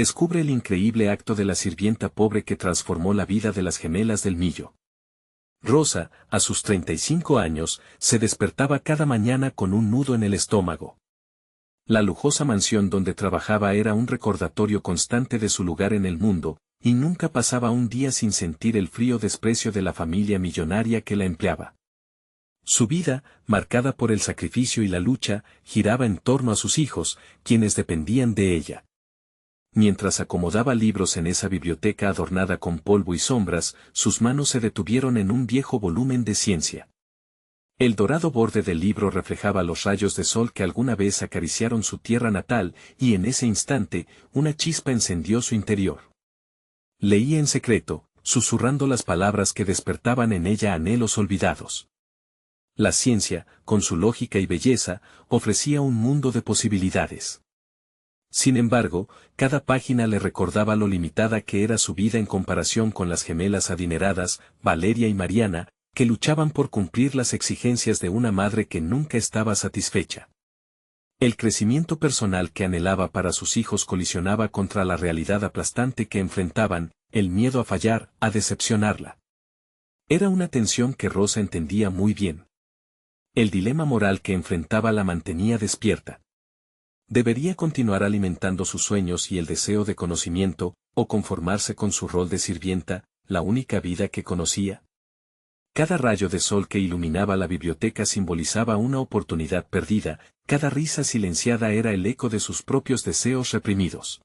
descubre el increíble acto de la sirvienta pobre que transformó la vida de las gemelas del Millo. Rosa, a sus 35 años, se despertaba cada mañana con un nudo en el estómago. La lujosa mansión donde trabajaba era un recordatorio constante de su lugar en el mundo, y nunca pasaba un día sin sentir el frío desprecio de la familia millonaria que la empleaba. Su vida, marcada por el sacrificio y la lucha, giraba en torno a sus hijos, quienes dependían de ella. Mientras acomodaba libros en esa biblioteca adornada con polvo y sombras, sus manos se detuvieron en un viejo volumen de ciencia. El dorado borde del libro reflejaba los rayos de sol que alguna vez acariciaron su tierra natal, y en ese instante, una chispa encendió su interior. Leía en secreto, susurrando las palabras que despertaban en ella anhelos olvidados. La ciencia, con su lógica y belleza, ofrecía un mundo de posibilidades. Sin embargo, cada página le recordaba lo limitada que era su vida en comparación con las gemelas adineradas, Valeria y Mariana, que luchaban por cumplir las exigencias de una madre que nunca estaba satisfecha. El crecimiento personal que anhelaba para sus hijos colisionaba contra la realidad aplastante que enfrentaban, el miedo a fallar, a decepcionarla. Era una tensión que Rosa entendía muy bien. El dilema moral que enfrentaba la mantenía despierta. ¿Debería continuar alimentando sus sueños y el deseo de conocimiento, o conformarse con su rol de sirvienta, la única vida que conocía? Cada rayo de sol que iluminaba la biblioteca simbolizaba una oportunidad perdida, cada risa silenciada era el eco de sus propios deseos reprimidos.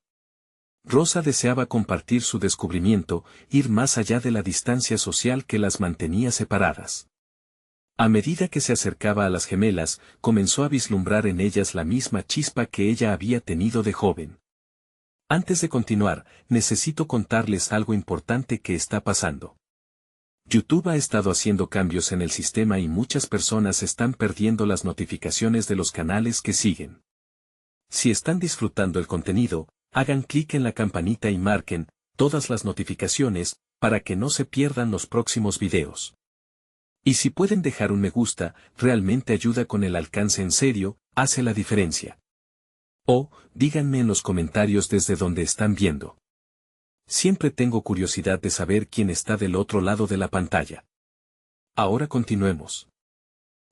Rosa deseaba compartir su descubrimiento, ir más allá de la distancia social que las mantenía separadas. A medida que se acercaba a las gemelas, comenzó a vislumbrar en ellas la misma chispa que ella había tenido de joven. Antes de continuar, necesito contarles algo importante que está pasando. YouTube ha estado haciendo cambios en el sistema y muchas personas están perdiendo las notificaciones de los canales que siguen. Si están disfrutando el contenido, hagan clic en la campanita y marquen todas las notificaciones para que no se pierdan los próximos videos. Y si pueden dejar un me gusta, realmente ayuda con el alcance en serio, hace la diferencia. O, díganme en los comentarios desde donde están viendo. Siempre tengo curiosidad de saber quién está del otro lado de la pantalla. Ahora continuemos.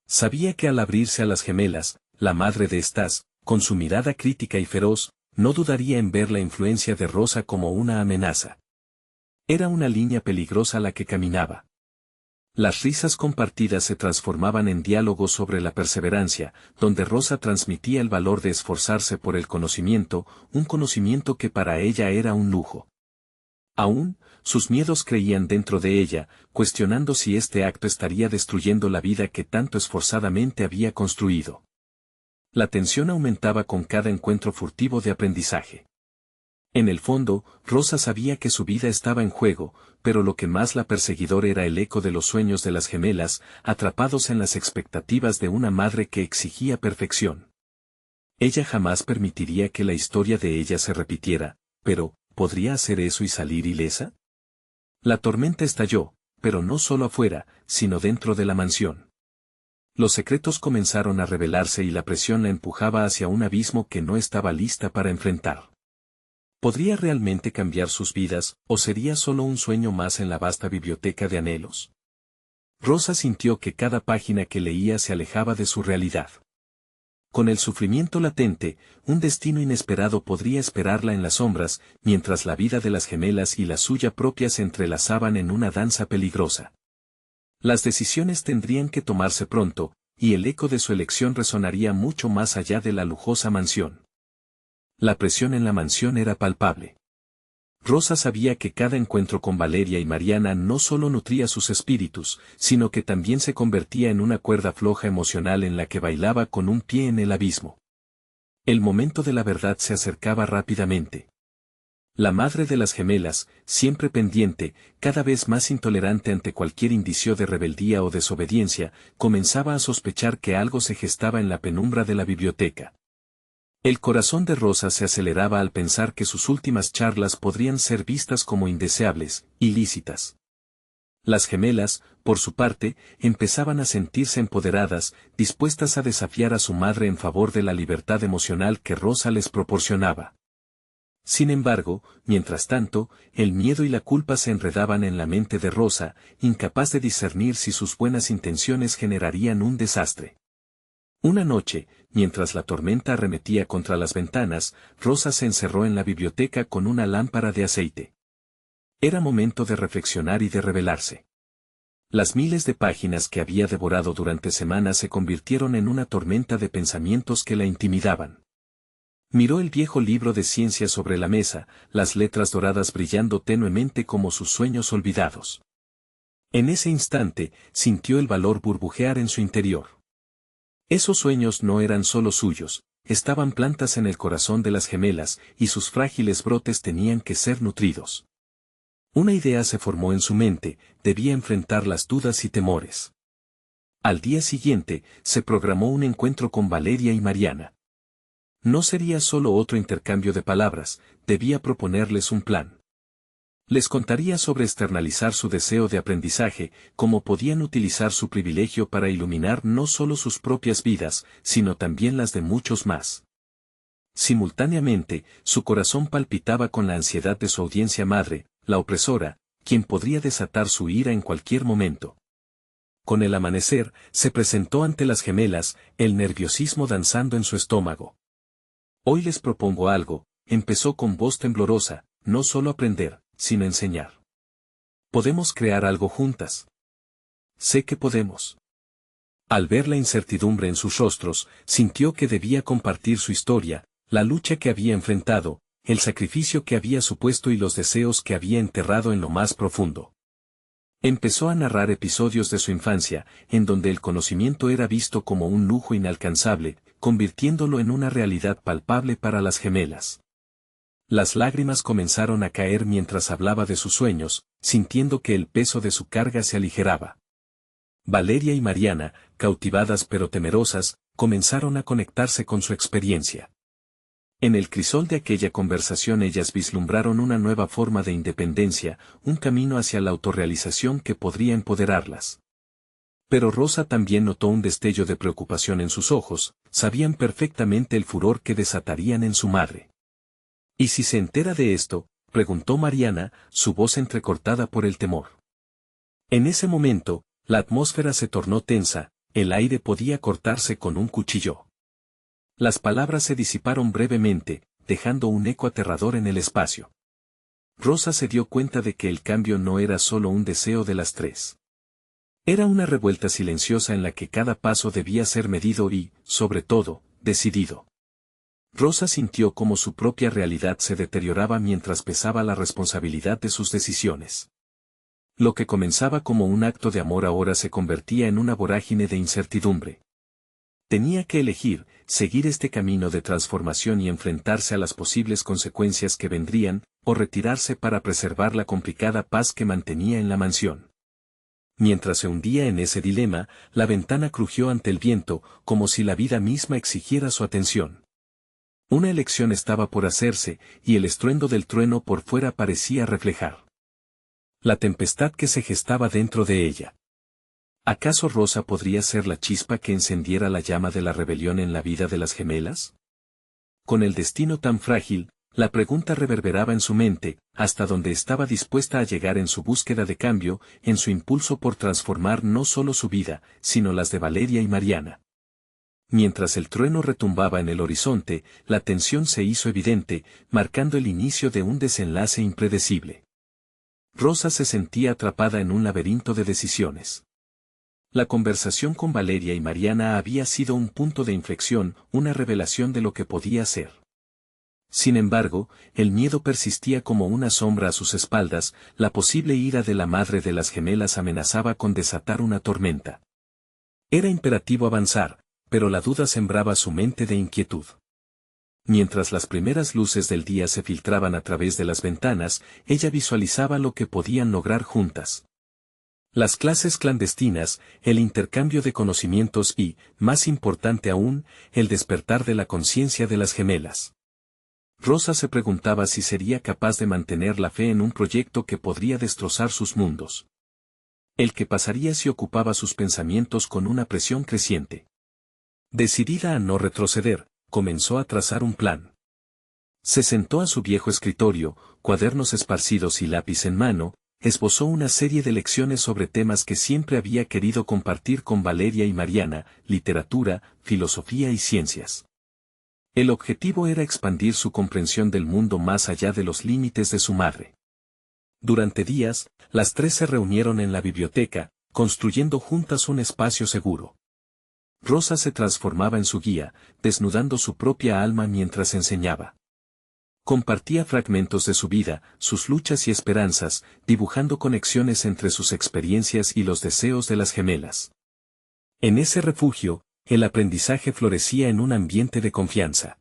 Sabía que al abrirse a las gemelas, la madre de estas, con su mirada crítica y feroz, no dudaría en ver la influencia de Rosa como una amenaza. Era una línea peligrosa la que caminaba. Las risas compartidas se transformaban en diálogos sobre la perseverancia, donde Rosa transmitía el valor de esforzarse por el conocimiento, un conocimiento que para ella era un lujo. Aún, sus miedos creían dentro de ella, cuestionando si este acto estaría destruyendo la vida que tanto esforzadamente había construido. La tensión aumentaba con cada encuentro furtivo de aprendizaje. En el fondo, Rosa sabía que su vida estaba en juego, pero lo que más la perseguidor era el eco de los sueños de las gemelas, atrapados en las expectativas de una madre que exigía perfección. Ella jamás permitiría que la historia de ella se repitiera, pero, ¿podría hacer eso y salir ilesa? La tormenta estalló, pero no solo afuera, sino dentro de la mansión. Los secretos comenzaron a revelarse y la presión la empujaba hacia un abismo que no estaba lista para enfrentar. ¿Podría realmente cambiar sus vidas, o sería solo un sueño más en la vasta biblioteca de anhelos? Rosa sintió que cada página que leía se alejaba de su realidad. Con el sufrimiento latente, un destino inesperado podría esperarla en las sombras, mientras la vida de las gemelas y la suya propia se entrelazaban en una danza peligrosa. Las decisiones tendrían que tomarse pronto, y el eco de su elección resonaría mucho más allá de la lujosa mansión. La presión en la mansión era palpable. Rosa sabía que cada encuentro con Valeria y Mariana no solo nutría sus espíritus, sino que también se convertía en una cuerda floja emocional en la que bailaba con un pie en el abismo. El momento de la verdad se acercaba rápidamente. La madre de las gemelas, siempre pendiente, cada vez más intolerante ante cualquier indicio de rebeldía o desobediencia, comenzaba a sospechar que algo se gestaba en la penumbra de la biblioteca. El corazón de Rosa se aceleraba al pensar que sus últimas charlas podrían ser vistas como indeseables, ilícitas. Las gemelas, por su parte, empezaban a sentirse empoderadas, dispuestas a desafiar a su madre en favor de la libertad emocional que Rosa les proporcionaba. Sin embargo, mientras tanto, el miedo y la culpa se enredaban en la mente de Rosa, incapaz de discernir si sus buenas intenciones generarían un desastre. Una noche, mientras la tormenta arremetía contra las ventanas, Rosa se encerró en la biblioteca con una lámpara de aceite. Era momento de reflexionar y de rebelarse. Las miles de páginas que había devorado durante semanas se convirtieron en una tormenta de pensamientos que la intimidaban. Miró el viejo libro de ciencia sobre la mesa, las letras doradas brillando tenuemente como sus sueños olvidados. En ese instante, sintió el valor burbujear en su interior. Esos sueños no eran solo suyos, estaban plantas en el corazón de las gemelas, y sus frágiles brotes tenían que ser nutridos. Una idea se formó en su mente, debía enfrentar las dudas y temores. Al día siguiente, se programó un encuentro con Valeria y Mariana. No sería solo otro intercambio de palabras, debía proponerles un plan. Les contaría sobre externalizar su deseo de aprendizaje, cómo podían utilizar su privilegio para iluminar no solo sus propias vidas, sino también las de muchos más. Simultáneamente, su corazón palpitaba con la ansiedad de su audiencia madre, la opresora, quien podría desatar su ira en cualquier momento. Con el amanecer, se presentó ante las gemelas, el nerviosismo danzando en su estómago. Hoy les propongo algo, empezó con voz temblorosa, no solo aprender, sino enseñar. Podemos crear algo juntas. Sé que podemos. Al ver la incertidumbre en sus rostros, sintió que debía compartir su historia, la lucha que había enfrentado, el sacrificio que había supuesto y los deseos que había enterrado en lo más profundo. Empezó a narrar episodios de su infancia, en donde el conocimiento era visto como un lujo inalcanzable, convirtiéndolo en una realidad palpable para las gemelas. Las lágrimas comenzaron a caer mientras hablaba de sus sueños, sintiendo que el peso de su carga se aligeraba. Valeria y Mariana, cautivadas pero temerosas, comenzaron a conectarse con su experiencia. En el crisol de aquella conversación ellas vislumbraron una nueva forma de independencia, un camino hacia la autorrealización que podría empoderarlas. Pero Rosa también notó un destello de preocupación en sus ojos, sabían perfectamente el furor que desatarían en su madre. ¿Y si se entera de esto?, preguntó Mariana, su voz entrecortada por el temor. En ese momento, la atmósfera se tornó tensa, el aire podía cortarse con un cuchillo. Las palabras se disiparon brevemente, dejando un eco aterrador en el espacio. Rosa se dio cuenta de que el cambio no era solo un deseo de las tres. Era una revuelta silenciosa en la que cada paso debía ser medido y, sobre todo, decidido. Rosa sintió cómo su propia realidad se deterioraba mientras pesaba la responsabilidad de sus decisiones. Lo que comenzaba como un acto de amor ahora se convertía en una vorágine de incertidumbre. Tenía que elegir, seguir este camino de transformación y enfrentarse a las posibles consecuencias que vendrían, o retirarse para preservar la complicada paz que mantenía en la mansión. Mientras se hundía en ese dilema, la ventana crujió ante el viento, como si la vida misma exigiera su atención. Una elección estaba por hacerse, y el estruendo del trueno por fuera parecía reflejar la tempestad que se gestaba dentro de ella. ¿Acaso Rosa podría ser la chispa que encendiera la llama de la rebelión en la vida de las gemelas? Con el destino tan frágil, la pregunta reverberaba en su mente, hasta donde estaba dispuesta a llegar en su búsqueda de cambio, en su impulso por transformar no solo su vida, sino las de Valeria y Mariana. Mientras el trueno retumbaba en el horizonte, la tensión se hizo evidente, marcando el inicio de un desenlace impredecible. Rosa se sentía atrapada en un laberinto de decisiones. La conversación con Valeria y Mariana había sido un punto de inflexión, una revelación de lo que podía ser. Sin embargo, el miedo persistía como una sombra a sus espaldas, la posible ira de la madre de las gemelas amenazaba con desatar una tormenta. Era imperativo avanzar, pero la duda sembraba su mente de inquietud. Mientras las primeras luces del día se filtraban a través de las ventanas, ella visualizaba lo que podían lograr juntas. Las clases clandestinas, el intercambio de conocimientos y, más importante aún, el despertar de la conciencia de las gemelas. Rosa se preguntaba si sería capaz de mantener la fe en un proyecto que podría destrozar sus mundos. El que pasaría si ocupaba sus pensamientos con una presión creciente. Decidida a no retroceder, comenzó a trazar un plan. Se sentó a su viejo escritorio, cuadernos esparcidos y lápiz en mano, esbozó una serie de lecciones sobre temas que siempre había querido compartir con Valeria y Mariana: literatura, filosofía y ciencias. El objetivo era expandir su comprensión del mundo más allá de los límites de su madre. Durante días, las tres se reunieron en la biblioteca, construyendo juntas un espacio seguro. Rosa se transformaba en su guía, desnudando su propia alma mientras enseñaba. Compartía fragmentos de su vida, sus luchas y esperanzas, dibujando conexiones entre sus experiencias y los deseos de las gemelas. En ese refugio, el aprendizaje florecía en un ambiente de confianza.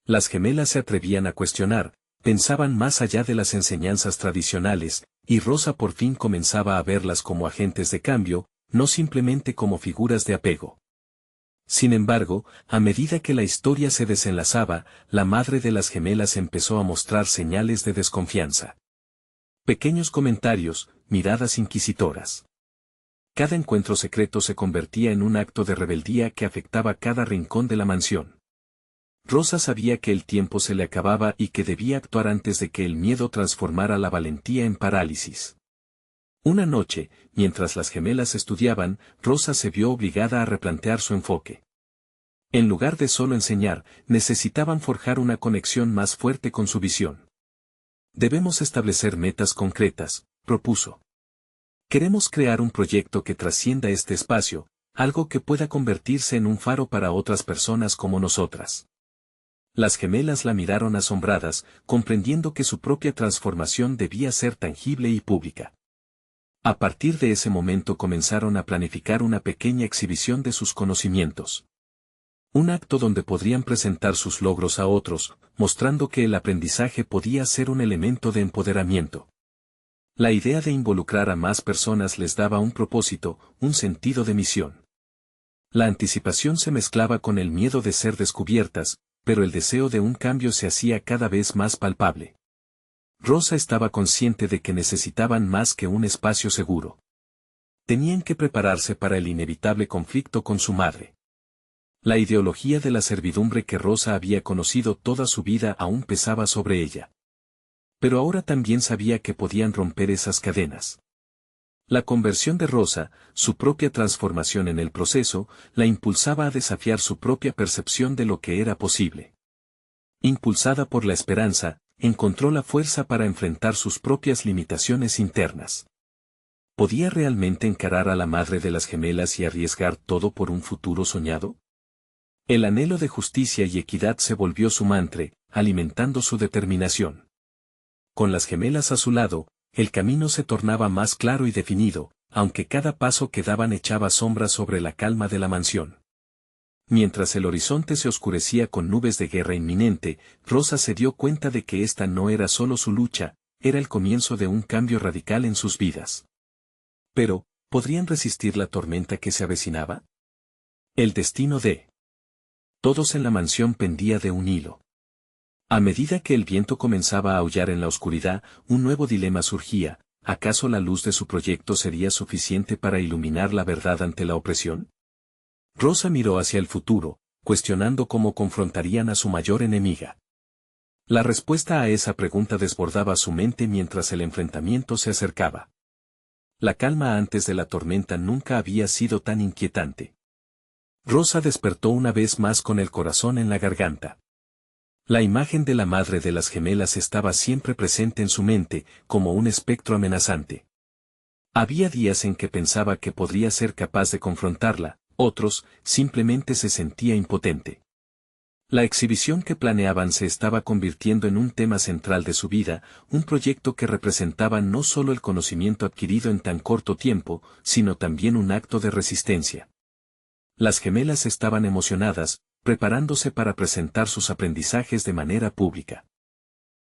Las gemelas se atrevían a cuestionar, pensaban más allá de las enseñanzas tradicionales, y Rosa por fin comenzaba a verlas como agentes de cambio, no simplemente como figuras de apego. Sin embargo, a medida que la historia se desenlazaba, la madre de las gemelas empezó a mostrar señales de desconfianza. Pequeños comentarios, miradas inquisitoras. Cada encuentro secreto se convertía en un acto de rebeldía que afectaba cada rincón de la mansión. Rosa sabía que el tiempo se le acababa y que debía actuar antes de que el miedo transformara la valentía en parálisis. Una noche, mientras las gemelas estudiaban, Rosa se vio obligada a replantear su enfoque. En lugar de solo enseñar, necesitaban forjar una conexión más fuerte con su visión. Debemos establecer metas concretas, propuso. Queremos crear un proyecto que trascienda este espacio, algo que pueda convertirse en un faro para otras personas como nosotras. Las gemelas la miraron asombradas, comprendiendo que su propia transformación debía ser tangible y pública. A partir de ese momento comenzaron a planificar una pequeña exhibición de sus conocimientos. Un acto donde podrían presentar sus logros a otros, mostrando que el aprendizaje podía ser un elemento de empoderamiento. La idea de involucrar a más personas les daba un propósito, un sentido de misión. La anticipación se mezclaba con el miedo de ser descubiertas, pero el deseo de un cambio se hacía cada vez más palpable. Rosa estaba consciente de que necesitaban más que un espacio seguro. Tenían que prepararse para el inevitable conflicto con su madre. La ideología de la servidumbre que Rosa había conocido toda su vida aún pesaba sobre ella. Pero ahora también sabía que podían romper esas cadenas. La conversión de Rosa, su propia transformación en el proceso, la impulsaba a desafiar su propia percepción de lo que era posible. Impulsada por la esperanza, encontró la fuerza para enfrentar sus propias limitaciones internas. ¿Podía realmente encarar a la madre de las gemelas y arriesgar todo por un futuro soñado? El anhelo de justicia y equidad se volvió su mantra, alimentando su determinación. Con las gemelas a su lado, el camino se tornaba más claro y definido, aunque cada paso que daban echaba sombra sobre la calma de la mansión. Mientras el horizonte se oscurecía con nubes de guerra inminente, Rosa se dio cuenta de que esta no era solo su lucha, era el comienzo de un cambio radical en sus vidas. Pero, ¿podrían resistir la tormenta que se avecinaba? El destino de todos en la mansión pendía de un hilo. A medida que el viento comenzaba a aullar en la oscuridad, un nuevo dilema surgía: ¿acaso la luz de su proyecto sería suficiente para iluminar la verdad ante la opresión? Rosa miró hacia el futuro, cuestionando cómo confrontarían a su mayor enemiga. La respuesta a esa pregunta desbordaba su mente mientras el enfrentamiento se acercaba. La calma antes de la tormenta nunca había sido tan inquietante. Rosa despertó una vez más con el corazón en la garganta. La imagen de la madre de las gemelas estaba siempre presente en su mente, como un espectro amenazante. Había días en que pensaba que podría ser capaz de confrontarla, otros, simplemente se sentía impotente. La exhibición que planeaban se estaba convirtiendo en un tema central de su vida, un proyecto que representaba no solo el conocimiento adquirido en tan corto tiempo, sino también un acto de resistencia. Las gemelas estaban emocionadas, preparándose para presentar sus aprendizajes de manera pública.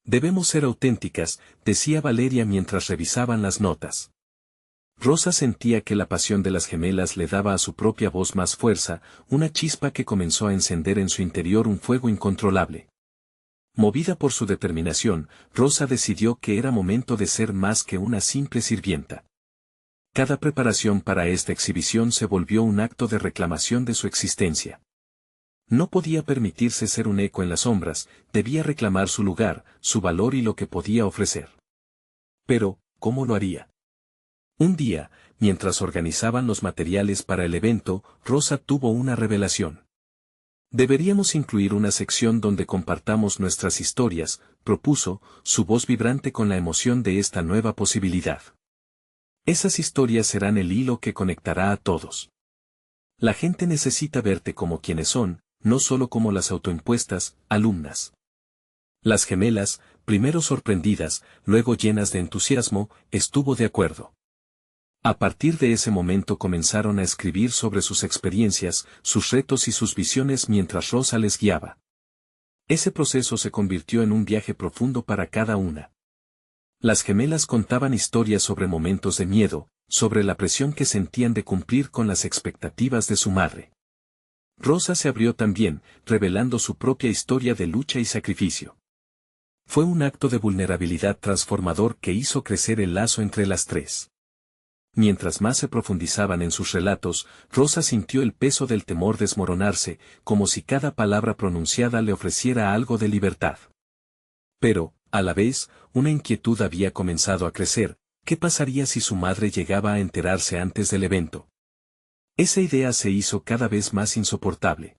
Debemos ser auténticas, decía Valeria mientras revisaban las notas. Rosa sentía que la pasión de las gemelas le daba a su propia voz más fuerza, una chispa que comenzó a encender en su interior un fuego incontrolable. Movida por su determinación, Rosa decidió que era momento de ser más que una simple sirvienta. Cada preparación para esta exhibición se volvió un acto de reclamación de su existencia. No podía permitirse ser un eco en las sombras, debía reclamar su lugar, su valor y lo que podía ofrecer. Pero, ¿cómo lo haría? Un día, mientras organizaban los materiales para el evento, Rosa tuvo una revelación. Deberíamos incluir una sección donde compartamos nuestras historias, propuso, su voz vibrante con la emoción de esta nueva posibilidad. Esas historias serán el hilo que conectará a todos. La gente necesita verte como quienes son, no solo como las autoimpuestas alumnas. Las gemelas, primero sorprendidas, luego llenas de entusiasmo, estuvo de acuerdo. A partir de ese momento comenzaron a escribir sobre sus experiencias, sus retos y sus visiones mientras Rosa les guiaba. Ese proceso se convirtió en un viaje profundo para cada una. Las gemelas contaban historias sobre momentos de miedo, sobre la presión que sentían de cumplir con las expectativas de su madre. Rosa se abrió también, revelando su propia historia de lucha y sacrificio. Fue un acto de vulnerabilidad transformador que hizo crecer el lazo entre las tres. Mientras más se profundizaban en sus relatos, Rosa sintió el peso del temor desmoronarse, como si cada palabra pronunciada le ofreciera algo de libertad. Pero, a la vez, una inquietud había comenzado a crecer. ¿Qué pasaría si su madre llegaba a enterarse antes del evento? Esa idea se hizo cada vez más insoportable.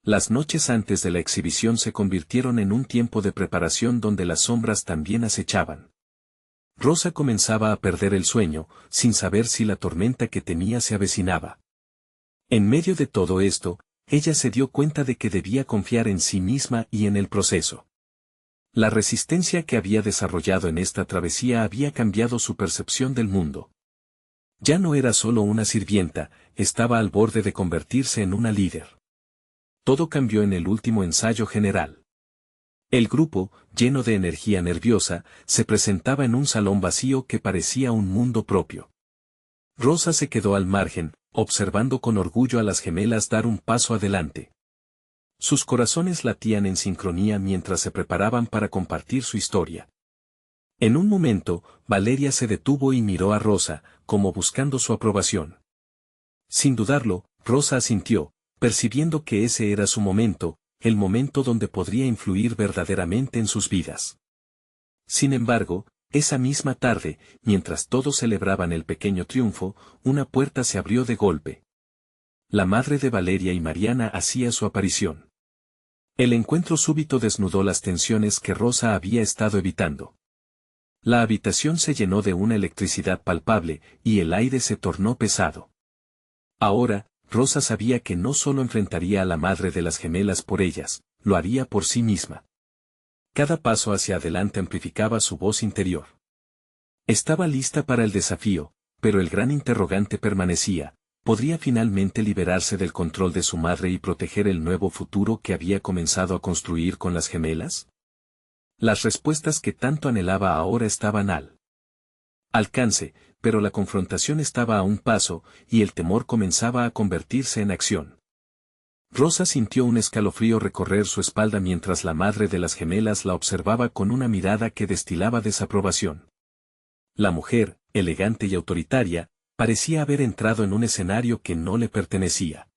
Las noches antes de la exhibición se convirtieron en un tiempo de preparación donde las sombras también acechaban. Rosa comenzaba a perder el sueño, sin saber si la tormenta que temía se avecinaba. En medio de todo esto, ella se dio cuenta de que debía confiar en sí misma y en el proceso. La resistencia que había desarrollado en esta travesía había cambiado su percepción del mundo. Ya no era solo una sirvienta, estaba al borde de convertirse en una líder. Todo cambió en el último ensayo general. El grupo, lleno de energía nerviosa, se presentaba en un salón vacío que parecía un mundo propio. Rosa se quedó al margen, observando con orgullo a las gemelas dar un paso adelante. Sus corazones latían en sincronía mientras se preparaban para compartir su historia. En un momento, Valeria se detuvo y miró a Rosa, como buscando su aprobación. Sin dudarlo, Rosa asintió, percibiendo que ese era su momento, el momento donde podría influir verdaderamente en sus vidas. Sin embargo, esa misma tarde, mientras todos celebraban el pequeño triunfo, una puerta se abrió de golpe. La madre de Valeria y Mariana hacía su aparición. El encuentro súbito desnudó las tensiones que Rosa había estado evitando. La habitación se llenó de una electricidad palpable, y el aire se tornó pesado. Ahora, Rosa sabía que no solo enfrentaría a la madre de las gemelas por ellas, lo haría por sí misma. Cada paso hacia adelante amplificaba su voz interior. Estaba lista para el desafío, pero el gran interrogante permanecía: ¿podría finalmente liberarse del control de su madre y proteger el nuevo futuro que había comenzado a construir con las gemelas? Las respuestas que tanto anhelaba ahora estaban al alcance, pero la confrontación estaba a un paso, y el temor comenzaba a convertirse en acción. Rosa sintió un escalofrío recorrer su espalda mientras la madre de las gemelas la observaba con una mirada que destilaba desaprobación. La mujer, elegante y autoritaria, parecía haber entrado en un escenario que no le pertenecía.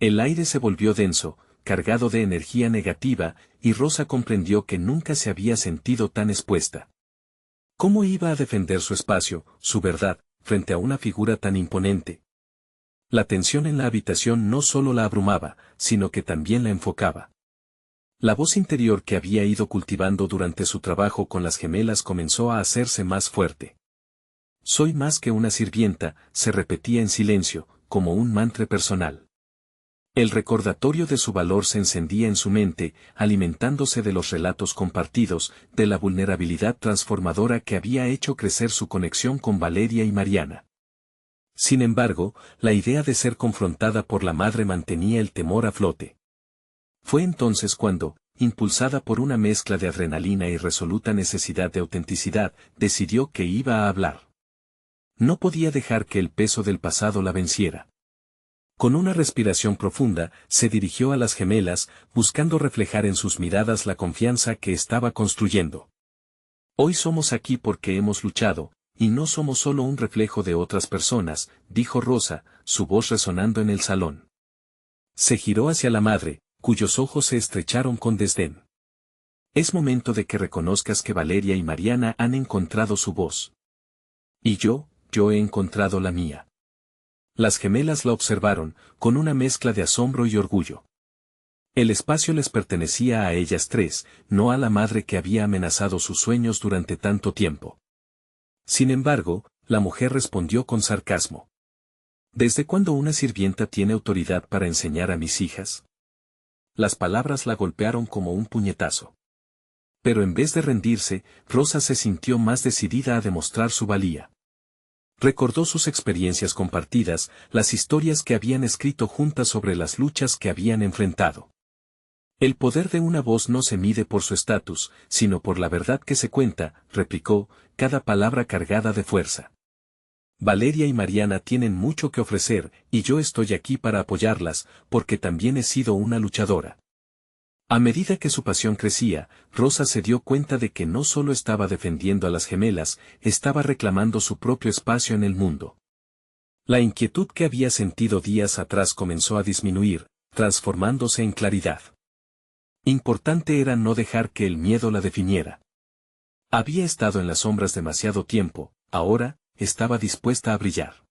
El aire se volvió denso, cargado de energía negativa, y Rosa comprendió que nunca se había sentido tan expuesta. ¿Cómo iba a defender su espacio, su verdad, frente a una figura tan imponente? La tensión en la habitación no solo la abrumaba, sino que también la enfocaba. La voz interior que había ido cultivando durante su trabajo con las gemelas comenzó a hacerse más fuerte. Soy más que una sirvienta, se repetía en silencio, como un mantra personal. El recordatorio de su valor se encendía en su mente, alimentándose de los relatos compartidos, de la vulnerabilidad transformadora que había hecho crecer su conexión con Valeria y Mariana. Sin embargo, la idea de ser confrontada por la madre mantenía el temor a flote. Fue entonces cuando, impulsada por una mezcla de adrenalina y resoluta necesidad de autenticidad, decidió que iba a hablar. No podía dejar que el peso del pasado la venciera. Con una respiración profunda, se dirigió a las gemelas, buscando reflejar en sus miradas la confianza que estaba construyendo. Hoy somos aquí porque hemos luchado, y no somos solo un reflejo de otras personas, dijo Rosa, su voz resonando en el salón. Se giró hacia la madre, cuyos ojos se estrecharon con desdén. Es momento de que reconozcas que Valeria y Mariana han encontrado su voz. Y yo he encontrado la mía. Las gemelas la observaron, con una mezcla de asombro y orgullo. El espacio les pertenecía a ellas tres, no a la madre que había amenazado sus sueños durante tanto tiempo. Sin embargo, la mujer respondió con sarcasmo. ¿Desde cuándo una sirvienta tiene autoridad para enseñar a mis hijas? Las palabras la golpearon como un puñetazo. Pero en vez de rendirse, Rosa se sintió más decidida a demostrar su valía. Recordó sus experiencias compartidas, las historias que habían escrito juntas sobre las luchas que habían enfrentado. El poder de una voz no se mide por su estatus, sino por la verdad que se cuenta, replicó, cada palabra cargada de fuerza. Valeria y Mariana tienen mucho que ofrecer, y yo estoy aquí para apoyarlas, porque también he sido una luchadora. A medida que su pasión crecía, Rosa se dio cuenta de que no solo estaba defendiendo a las gemelas, estaba reclamando su propio espacio en el mundo. La inquietud que había sentido días atrás comenzó a disminuir, transformándose en claridad. Importante era no dejar que el miedo la definiera. Había estado en las sombras demasiado tiempo, ahora, estaba dispuesta a brillar.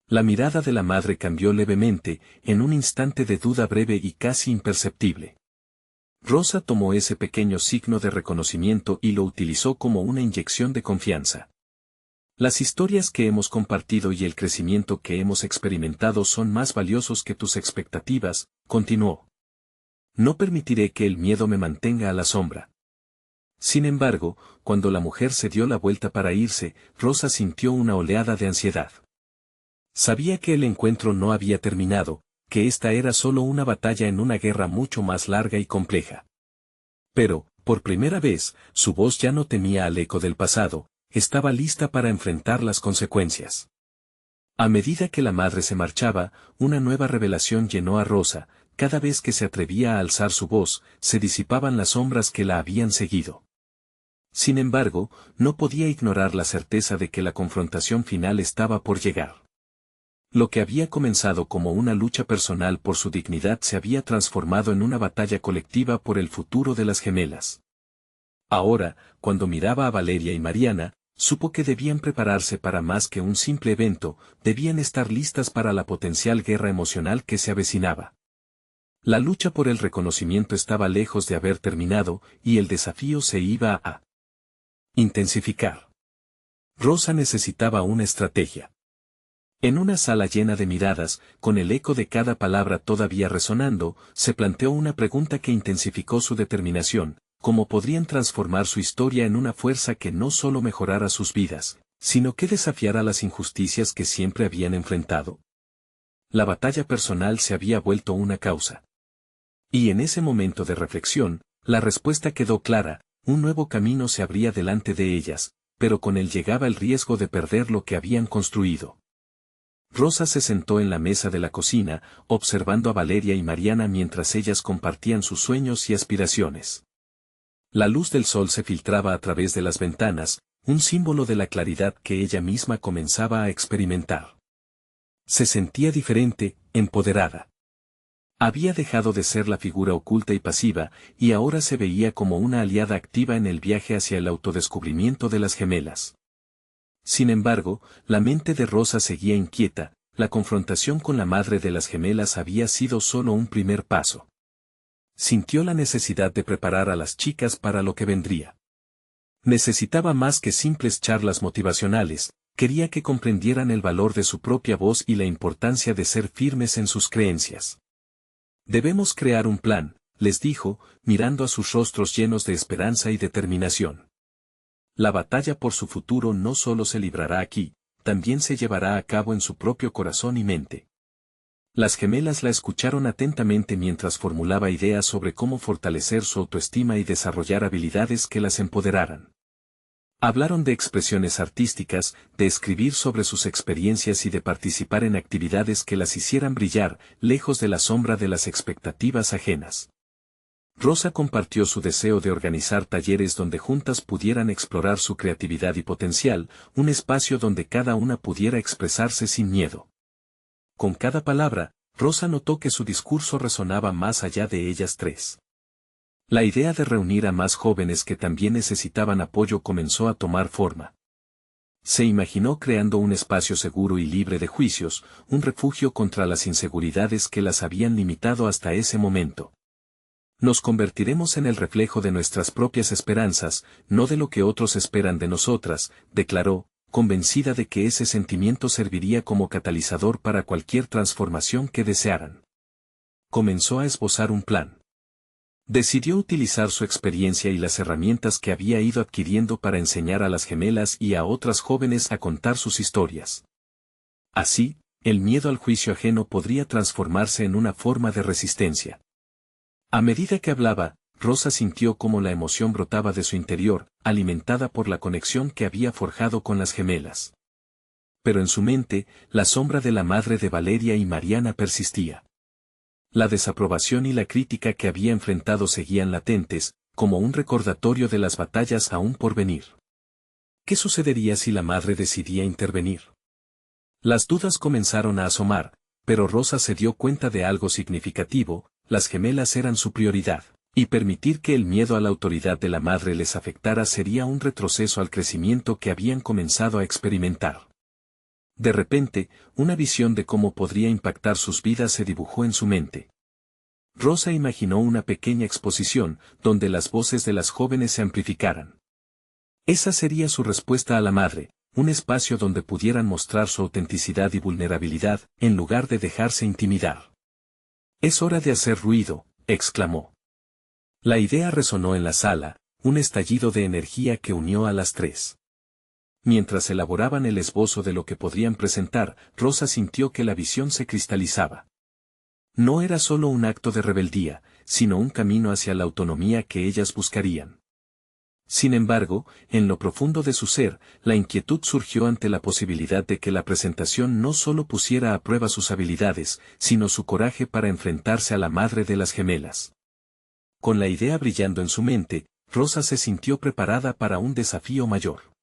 La mirada de la madre cambió levemente, en un instante de duda breve y casi imperceptible. Rosa tomó ese pequeño signo de reconocimiento y lo utilizó como una inyección de confianza. Las historias que hemos compartido y el crecimiento que hemos experimentado son más valiosos que tus expectativas, continuó. No permitiré que el miedo me mantenga a la sombra. Sin embargo, cuando la mujer se dio la vuelta para irse, Rosa sintió una oleada de ansiedad. Sabía que el encuentro no había terminado, que esta era solo una batalla en una guerra mucho más larga y compleja. Pero, por primera vez, su voz ya no temía al eco del pasado, estaba lista para enfrentar las consecuencias. A medida que la madre se marchaba, una nueva revelación llenó a Rosa, cada vez que se atrevía a alzar su voz, se disipaban las sombras que la habían seguido. Sin embargo, no podía ignorar la certeza de que la confrontación final estaba por llegar. Lo que había comenzado como una lucha personal por su dignidad se había transformado en una batalla colectiva por el futuro de las gemelas. Ahora, cuando miraba a Valeria y Mariana, supo que debían prepararse para más que un simple evento, debían estar listas para la potencial guerra emocional que se avecinaba. La lucha por el reconocimiento estaba lejos de haber terminado, y el desafío se iba a intensificar. Rosa necesitaba una estrategia. En una sala llena de miradas, con el eco de cada palabra todavía resonando, se planteó una pregunta que intensificó su determinación: ¿cómo podrían transformar su historia en una fuerza que no solo mejorara sus vidas, sino que desafiara las injusticias que siempre habían enfrentado? La batalla personal se había vuelto una causa. Y en ese momento de reflexión, la respuesta quedó clara: un nuevo camino se abría delante de ellas, pero con él llegaba el riesgo de perder lo que habían construido. Rosa se sentó en la mesa de la cocina, observando a Valeria y Mariana mientras ellas compartían sus sueños y aspiraciones. La luz del sol se filtraba a través de las ventanas, un símbolo de la claridad que ella misma comenzaba a experimentar. Se sentía diferente, empoderada. Había dejado de ser la figura oculta y pasiva, y ahora se veía como una aliada activa en el viaje hacia el autodescubrimiento de las gemelas. Sin embargo, la mente de Rosa seguía inquieta, la confrontación con la madre de las gemelas había sido solo un primer paso. Sintió la necesidad de preparar a las chicas para lo que vendría. Necesitaba más que simples charlas motivacionales, quería que comprendieran el valor de su propia voz y la importancia de ser firmes en sus creencias. Debemos crear un plan, les dijo, mirando a sus rostros llenos de esperanza y determinación. La batalla por su futuro no solo se librará aquí, también se llevará a cabo en su propio corazón y mente. Las gemelas la escucharon atentamente mientras formulaba ideas sobre cómo fortalecer su autoestima y desarrollar habilidades que las empoderaran. Hablaron de expresiones artísticas, de escribir sobre sus experiencias y de participar en actividades que las hicieran brillar, lejos de la sombra de las expectativas ajenas. Rosa compartió su deseo de organizar talleres donde juntas pudieran explorar su creatividad y potencial, un espacio donde cada una pudiera expresarse sin miedo. Con cada palabra, Rosa notó que su discurso resonaba más allá de ellas tres. La idea de reunir a más jóvenes que también necesitaban apoyo comenzó a tomar forma. Se imaginó creando un espacio seguro y libre de juicios, un refugio contra las inseguridades que las habían limitado hasta ese momento. Nos convertiremos en el reflejo de nuestras propias esperanzas, no de lo que otros esperan de nosotras, declaró, convencida de que ese sentimiento serviría como catalizador para cualquier transformación que desearan. Comenzó a esbozar un plan. Decidió utilizar su experiencia y las herramientas que había ido adquiriendo para enseñar a las gemelas y a otras jóvenes a contar sus historias. Así, el miedo al juicio ajeno podría transformarse en una forma de resistencia. A medida que hablaba, Rosa sintió cómo la emoción brotaba de su interior, alimentada por la conexión que había forjado con las gemelas. Pero en su mente, la sombra de la madre de Valeria y Mariana persistía. La desaprobación y la crítica que había enfrentado seguían latentes, como un recordatorio de las batallas aún por venir. ¿Qué sucedería si la madre decidía intervenir? Las dudas comenzaron a asomar, pero Rosa se dio cuenta de algo significativo: las gemelas eran su prioridad, y permitir que el miedo a la autoridad de la madre les afectara sería un retroceso al crecimiento que habían comenzado a experimentar. De repente, una visión de cómo podría impactar sus vidas se dibujó en su mente. Rosa imaginó una pequeña exposición, donde las voces de las jóvenes se amplificaran. Esa sería su respuesta a la madre, un espacio donde pudieran mostrar su autenticidad y vulnerabilidad, en lugar de dejarse intimidar. «Es hora de hacer ruido», exclamó. La idea resonó en la sala, un estallido de energía que unió a las tres. Mientras elaboraban el esbozo de lo que podrían presentar, Rosa sintió que la visión se cristalizaba. No era solo un acto de rebeldía, sino un camino hacia la autonomía que ellas buscarían. Sin embargo, en lo profundo de su ser, la inquietud surgió ante la posibilidad de que la presentación no solo pusiera a prueba sus habilidades, sino su coraje para enfrentarse a la madre de las gemelas. Con la idea brillando en su mente, Rosa se sintió preparada para un desafío mayor.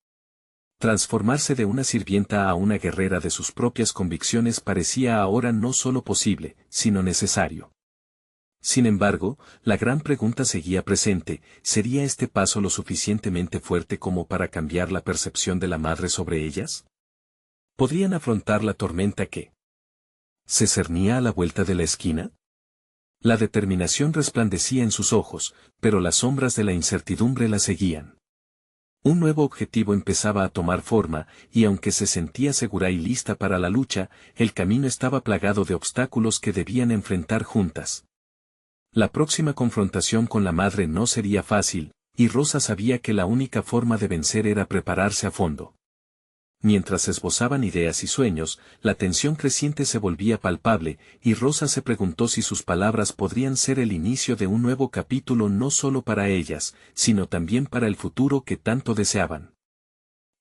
Transformarse de una sirvienta a una guerrera de sus propias convicciones parecía ahora no solo posible, sino necesario. Sin embargo, la gran pregunta seguía presente: ¿sería este paso lo suficientemente fuerte como para cambiar la percepción de la madre sobre ellas? ¿Podrían afrontar la tormenta que se cernía a la vuelta de la esquina? La determinación resplandecía en sus ojos, pero las sombras de la incertidumbre la seguían. Un nuevo objetivo empezaba a tomar forma, y aunque se sentía segura y lista para la lucha, el camino estaba plagado de obstáculos que debían enfrentar juntas. La próxima confrontación con la madre no sería fácil, y Rosa sabía que la única forma de vencer era prepararse a fondo. Mientras esbozaban ideas y sueños, la tensión creciente se volvía palpable, y Rosa se preguntó si sus palabras podrían ser el inicio de un nuevo capítulo no solo para ellas, sino también para el futuro que tanto deseaban.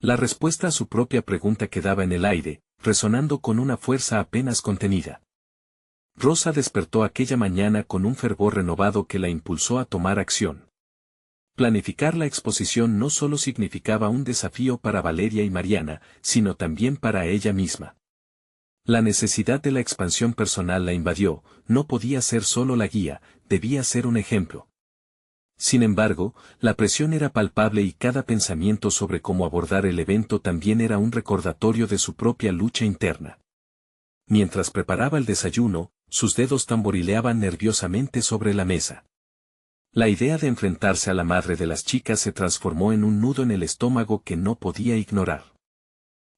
La respuesta a su propia pregunta quedaba en el aire, resonando con una fuerza apenas contenida. Rosa despertó aquella mañana con un fervor renovado que la impulsó a tomar acción. Planificar la exposición no solo significaba un desafío para Valeria y Mariana, sino también para ella misma. La necesidad de la expansión personal la invadió, no podía ser solo la guía, debía ser un ejemplo. Sin embargo, la presión era palpable y cada pensamiento sobre cómo abordar el evento también era un recordatorio de su propia lucha interna. Mientras preparaba el desayuno, sus dedos tamborileaban nerviosamente sobre la mesa. La idea de enfrentarse a la madre de las chicas se transformó en un nudo en el estómago que no podía ignorar.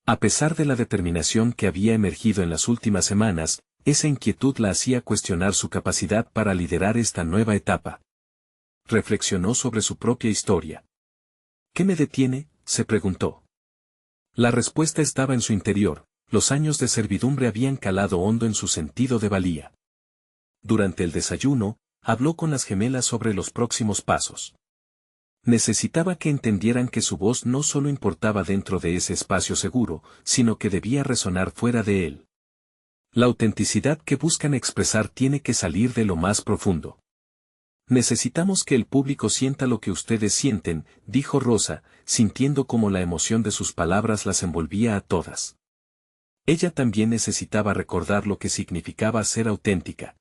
A pesar de la determinación que había emergido en las últimas semanas, esa inquietud la hacía cuestionar su capacidad para liderar esta nueva etapa. Reflexionó sobre su propia historia. ¿Qué me detiene?, se preguntó. La respuesta estaba en su interior: los años de servidumbre habían calado hondo en su sentido de valía. Durante el desayuno, habló con las gemelas sobre los próximos pasos. Necesitaba que entendieran que su voz no solo importaba dentro de ese espacio seguro, sino que debía resonar fuera de él. La autenticidad que buscan expresar tiene que salir de lo más profundo. Necesitamos que el público sienta lo que ustedes sienten, dijo Rosa, sintiendo cómo la emoción de sus palabras las envolvía a todas. Ella también necesitaba recordar lo que significaba ser auténtica.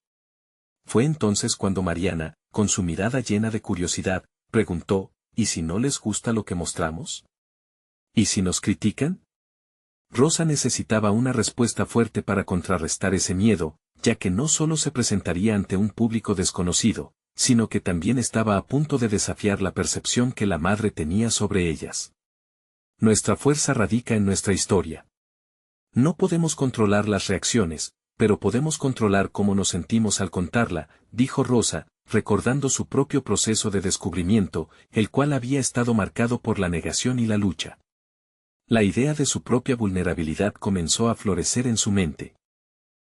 Fue entonces cuando Mariana, con su mirada llena de curiosidad, preguntó, ¿y si no les gusta lo que mostramos? ¿Y si nos critican? Rosa necesitaba una respuesta fuerte para contrarrestar ese miedo, ya que no solo se presentaría ante un público desconocido, sino que también estaba a punto de desafiar la percepción que la madre tenía sobre ellas. Nuestra fuerza radica en nuestra historia. No podemos controlar las reacciones, pero podemos controlar cómo nos sentimos al contarla, dijo Rosa, recordando su propio proceso de descubrimiento, el cual había estado marcado por la negación y la lucha. La idea de su propia vulnerabilidad comenzó a florecer en su mente.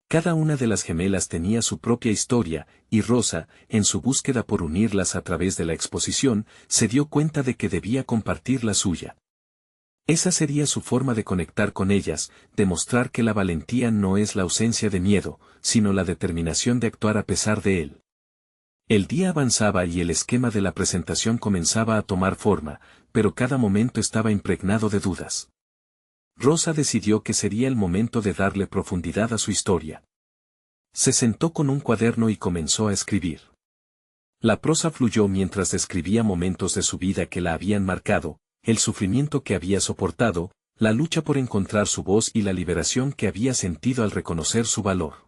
Cada una de las gemelas tenía su propia historia, y Rosa, en su búsqueda por unirlas a través de la exposición, se dio cuenta de que debía compartir la suya. Esa sería su forma de conectar con ellas, demostrar que la valentía no es la ausencia de miedo, sino la determinación de actuar a pesar de él. El día avanzaba y el esquema de la presentación comenzaba a tomar forma, pero cada momento estaba impregnado de dudas. Rosa decidió que sería el momento de darle profundidad a su historia. Se sentó con un cuaderno y comenzó a escribir. La prosa fluyó mientras describía momentos de su vida que la habían marcado, el sufrimiento que había soportado, la lucha por encontrar su voz y la liberación que había sentido al reconocer su valor.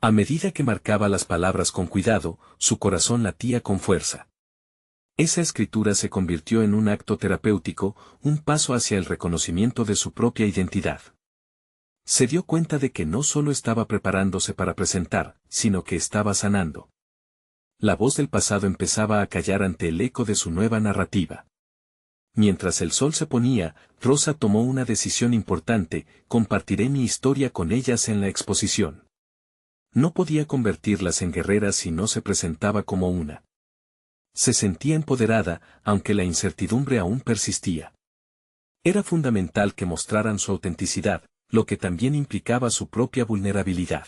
A medida que marcaba las palabras con cuidado, su corazón latía con fuerza. Esa escritura se convirtió en un acto terapéutico, un paso hacia el reconocimiento de su propia identidad. Se dio cuenta de que no solo estaba preparándose para presentar, sino que estaba sanando. La voz del pasado empezaba a callar ante el eco de su nueva narrativa. Mientras el sol se ponía, Rosa tomó una decisión importante: compartiré mi historia con ellas en la exposición. No podía convertirlas en guerreras si no se presentaba como una. Se sentía empoderada, aunque la incertidumbre aún persistía. Era fundamental que mostraran su autenticidad, lo que también implicaba su propia vulnerabilidad.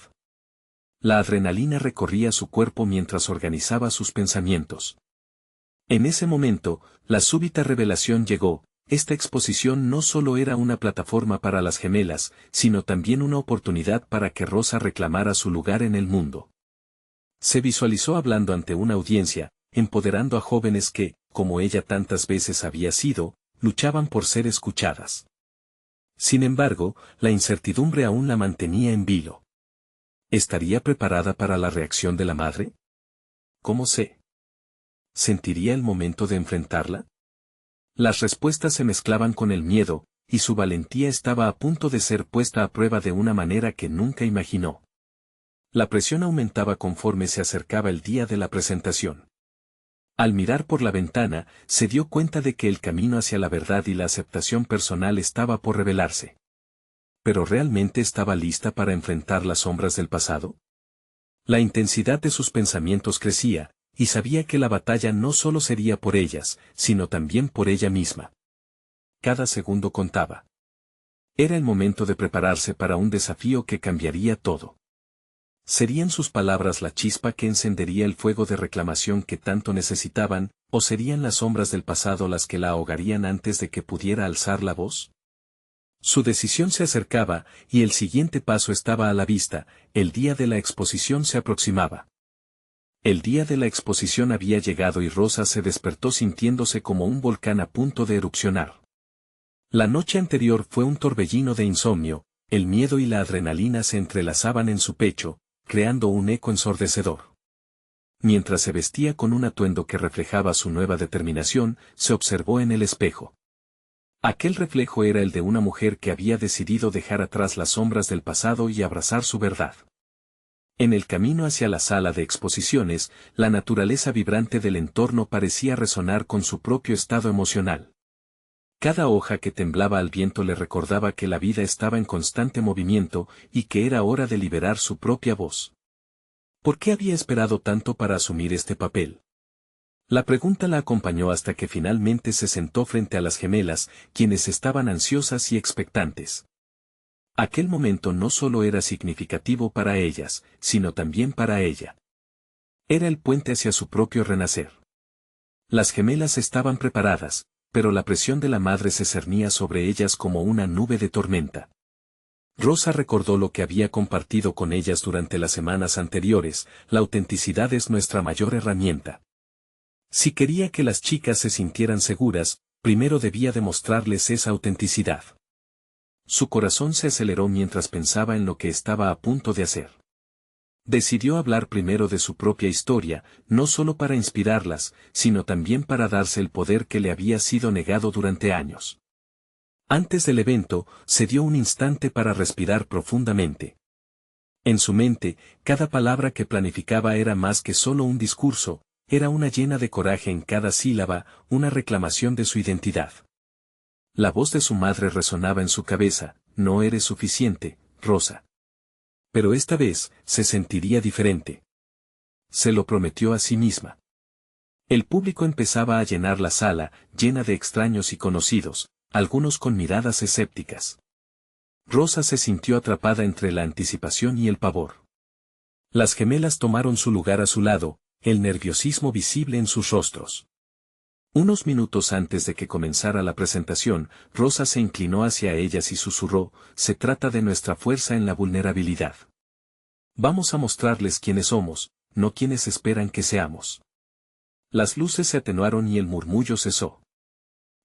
La adrenalina recorría su cuerpo mientras organizaba sus pensamientos. En ese momento, la súbita revelación llegó: esta exposición no solo era una plataforma para las gemelas, sino también una oportunidad para que Rosa reclamara su lugar en el mundo. Se visualizó hablando ante una audiencia, empoderando a jóvenes que, como ella tantas veces había sido, luchaban por ser escuchadas. Sin embargo, la incertidumbre aún la mantenía en vilo. ¿Estaría preparada para la reacción de la madre? ¿Cómo sentiría el momento de enfrentarla? Las respuestas se mezclaban con el miedo, y su valentía estaba a punto de ser puesta a prueba de una manera que nunca imaginó. La presión aumentaba conforme se acercaba el día de la presentación. Al mirar por la ventana, se dio cuenta de que el camino hacia la verdad y la aceptación personal estaba por revelarse. ¿Pero realmente estaba lista para enfrentar las sombras del pasado? La intensidad de sus pensamientos crecía, y sabía que la batalla no solo sería por ellas, sino también por ella misma. Cada segundo contaba. Era el momento de prepararse para un desafío que cambiaría todo. ¿Serían sus palabras la chispa que encendería el fuego de reclamación que tanto necesitaban, o serían las sombras del pasado las que la ahogarían antes de que pudiera alzar la voz? Su decisión se acercaba, y el siguiente paso estaba a la vista: el día de la exposición se aproximaba. El día de la exposición había llegado y Rosa se despertó sintiéndose como un volcán a punto de erupcionar. La noche anterior fue un torbellino de insomnio, el miedo y la adrenalina se entrelazaban en su pecho, creando un eco ensordecedor. Mientras se vestía con un atuendo que reflejaba su nueva determinación, se observó en el espejo. Aquel reflejo era el de una mujer que había decidido dejar atrás las sombras del pasado y abrazar su verdad. En el camino hacia la sala de exposiciones, la naturaleza vibrante del entorno parecía resonar con su propio estado emocional. Cada hoja que temblaba al viento le recordaba que la vida estaba en constante movimiento y que era hora de liberar su propia voz. ¿Por qué había esperado tanto para asumir este papel? La pregunta la acompañó hasta que finalmente se sentó frente a las gemelas, quienes estaban ansiosas y expectantes. Aquel momento no solo era significativo para ellas, sino también para ella. Era el puente hacia su propio renacer. Las gemelas estaban preparadas, pero la presión de la madre se cernía sobre ellas como una nube de tormenta. Rosa recordó lo que había compartido con ellas durante las semanas anteriores: la autenticidad es nuestra mayor herramienta. Si quería que las chicas se sintieran seguras, primero debía demostrarles esa autenticidad. Su corazón se aceleró mientras pensaba en lo que estaba a punto de hacer. Decidió hablar primero de su propia historia, no solo para inspirarlas, sino también para darse el poder que le había sido negado durante años. Antes del evento, se dio un instante para respirar profundamente. En su mente, cada palabra que planificaba era más que solo un discurso, era una llena de coraje en cada sílaba, una reclamación de su identidad. La voz de su madre resonaba en su cabeza: no eres suficiente, Rosa. Pero esta vez, se sentiría diferente. Se lo prometió a sí misma. El público empezaba a llenar la sala, llena de extraños y conocidos, algunos con miradas escépticas. Rosa se sintió atrapada entre la anticipación y el pavor. Las gemelas tomaron su lugar a su lado, el nerviosismo visible en sus rostros. Unos minutos antes de que comenzara la presentación, Rosa se inclinó hacia ellas y susurró: se trata de nuestra fuerza en la vulnerabilidad. Vamos a mostrarles quiénes somos, no quienes esperan que seamos. Las luces se atenuaron y el murmullo cesó.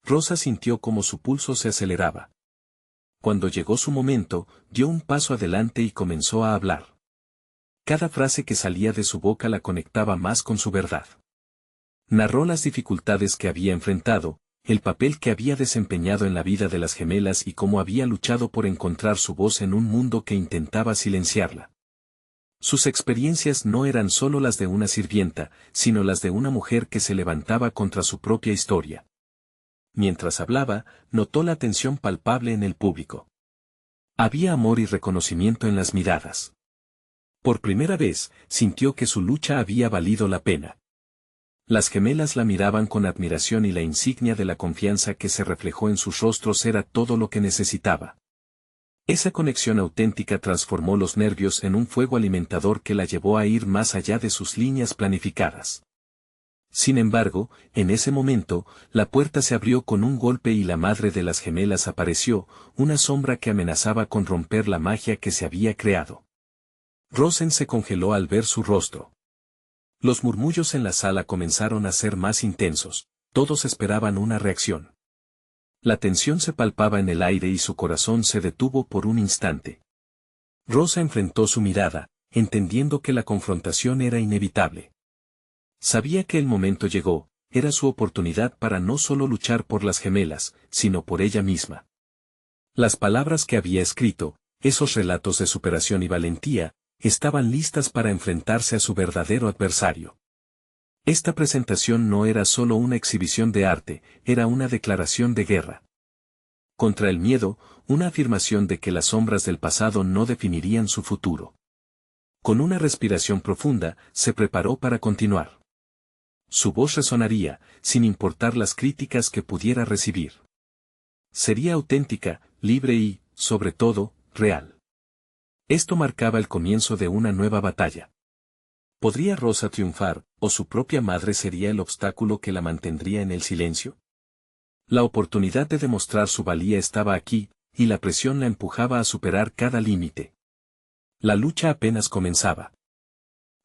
Rosa sintió como su pulso se aceleraba. Cuando llegó su momento, dio un paso adelante y comenzó a hablar. Cada frase que salía de su boca la conectaba más con su verdad. Narró las dificultades que había enfrentado, el papel que había desempeñado en la vida de las gemelas y cómo había luchado por encontrar su voz en un mundo que intentaba silenciarla. Sus experiencias no eran solo las de una sirvienta, sino las de una mujer que se levantaba contra su propia historia. Mientras hablaba, notó la tensión palpable en el público. Había amor y reconocimiento en las miradas. Por primera vez, sintió que su lucha había valido la pena. Las gemelas la miraban con admiración y la insignia de la confianza que se reflejó en sus rostros era todo lo que necesitaba. Esa conexión auténtica transformó los nervios en un fuego alimentador que la llevó a ir más allá de sus líneas planificadas. Sin embargo, en ese momento, la puerta se abrió con un golpe y la madre de las gemelas apareció, una sombra que amenazaba con romper la magia que se había creado. Rosen se congeló al ver su rostro. Los murmullos en la sala comenzaron a ser más intensos, todos esperaban una reacción. La tensión se palpaba en el aire y su corazón se detuvo por un instante. Rosa enfrentó su mirada, entendiendo que la confrontación era inevitable. Sabía que el momento llegó, era su oportunidad para no solo luchar por las gemelas, sino por ella misma. Las palabras que había escrito, esos relatos de superación y valentía, estaban listas para enfrentarse a su verdadero adversario. Esta presentación no era solo una exhibición de arte, era una declaración de guerra. Contra el miedo, una afirmación de que las sombras del pasado no definirían su futuro. Con una respiración profunda, se preparó para continuar. Su voz resonaría, sin importar las críticas que pudiera recibir. Sería auténtica, libre y, sobre todo, real. Esto marcaba el comienzo de una nueva batalla. ¿Podría Rosa triunfar, o su propia madre sería el obstáculo que la mantendría en el silencio? La oportunidad de demostrar su valía estaba aquí, y la presión la empujaba a superar cada límite. La lucha apenas comenzaba.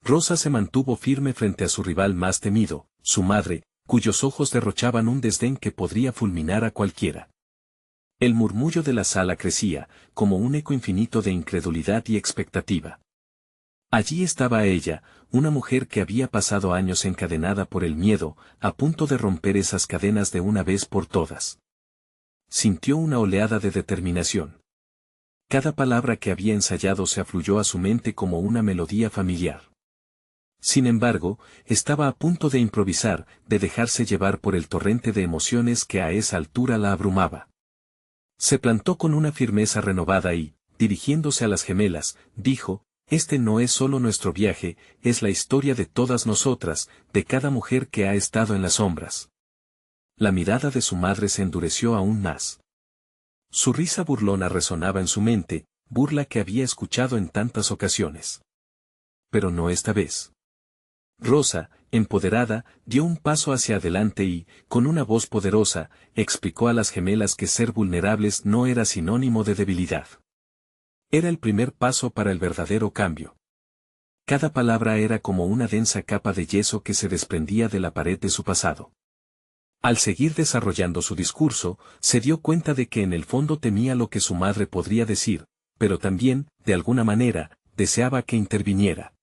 Rosa se mantuvo firme frente a su rival más temido, su madre, cuyos ojos derrochaban un desdén que podría fulminar a cualquiera. El murmullo de la sala crecía, como un eco infinito de incredulidad y expectativa. Allí estaba ella, una mujer que había pasado años encadenada por el miedo, a punto de romper esas cadenas de una vez por todas. Sintió una oleada de determinación. Cada palabra que había ensayado se afluyó a su mente como una melodía familiar. Sin embargo, estaba a punto de improvisar, de dejarse llevar por el torrente de emociones que a esa altura la abrumaba. Se plantó con una firmeza renovada y, dirigiéndose a las gemelas, dijo: este no es solo nuestro viaje, es la historia de todas nosotras, de cada mujer que ha estado en las sombras. La mirada de su madre se endureció aún más. Su risa burlona resonaba en su mente, burla que había escuchado en tantas ocasiones. Pero no esta vez. Rosa, empoderada, dio un paso hacia adelante y, con una voz poderosa, explicó a las gemelas que ser vulnerables no era sinónimo de debilidad. Era el primer paso para el verdadero cambio. Cada palabra era como una densa capa de yeso que se desprendía de la pared de su pasado. Al seguir desarrollando su discurso, se dio cuenta de que en el fondo temía lo que su madre podría decir, pero también, de alguna manera, deseaba que interviniera.